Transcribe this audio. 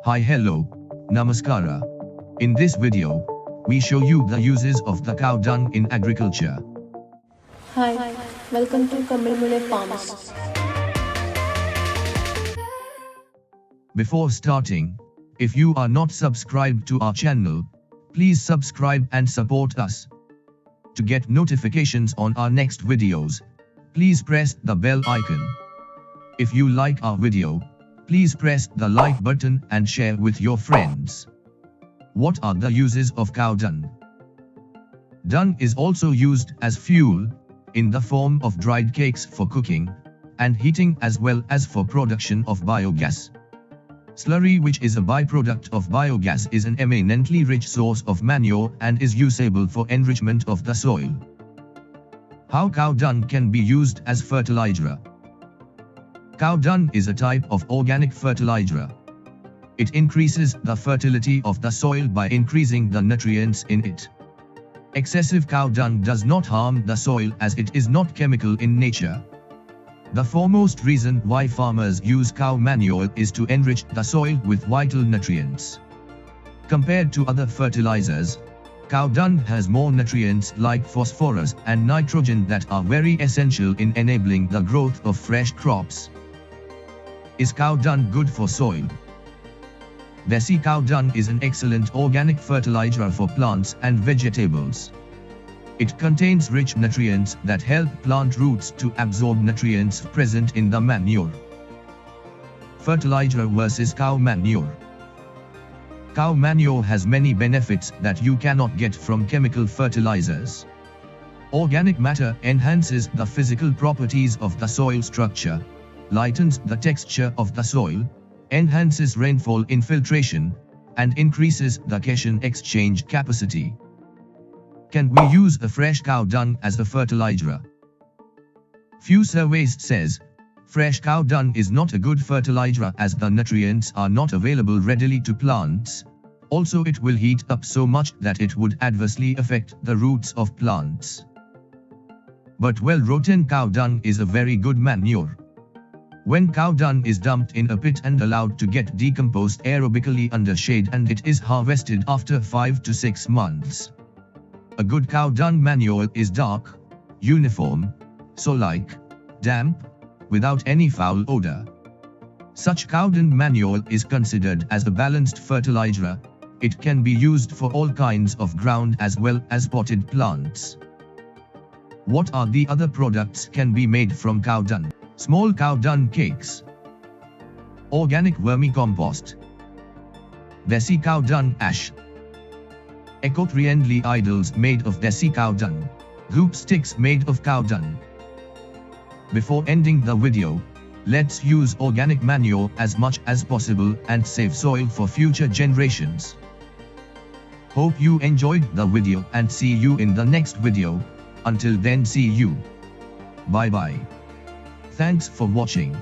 Hi, hello, namaskara. In this video, we show you the uses of the cow dung in agriculture. Hi, welcome to Kamil Farms. Before starting, if you are not subscribed to our channel, please subscribe and support us. To get notifications on our next videos, please press the bell icon. If you like our video, please press the like button and share with your friends. What are the uses of cow dung? Dung is also used as fuel, in the form of dried cakes for cooking and heating, as well as for production of biogas. Slurry, which is a byproduct of biogas, is an eminently rich source of manure and is usable for enrichment of the soil. How cow dung can be used as fertilizer? Cow dung is a type of organic fertilizer. It increases the fertility of the soil by increasing the nutrients in it. Excessive cow dung does not harm the soil as it is not chemical in nature. The foremost reason why farmers use cow manure is to enrich the soil with vital nutrients. Compared to other fertilizers, cow dung has more nutrients like phosphorus and nitrogen that are very essential in enabling the growth of fresh crops. Is cow dung good for soil? Desi cow dung is an excellent organic fertilizer for plants and vegetables. It contains rich nutrients that help plant roots to absorb nutrients present in the manure. Fertilizer versus cow manure. Cow manure has many benefits that you cannot get from chemical fertilizers. Organic matter enhances the physical properties of the soil structure, lightens the texture of the soil, enhances rainfall infiltration, and increases the cation exchange capacity. Can we use a fresh cow dung as a fertilizer? Few surveys says, fresh cow dung is not a good fertilizer as the nutrients are not available readily to plants. Also, it will heat up so much that it would adversely affect the roots of plants. But well-rotten cow dung is a very good manure. When cow dung is dumped in a pit and allowed to get decomposed aerobically under shade, and it is harvested after 5 to 6 months. A good cow dung manure is dark, uniform, soil-like, damp, without any foul odor. Such cow dung manure is considered as a balanced fertilizer. It can be used for all kinds of ground as well as potted plants. What are the other products can be made from cow dung? Small cow dung cakes, organic vermicompost, Desi cow dung ash, eco-friendly idols made of Desi cow dung, hoop sticks made of cow dung. Before ending the video, let's use organic manure as much as possible and save soil for future generations. Hope you enjoyed the video and see you in the next video. Until then, see you. Bye bye. Thanks for watching.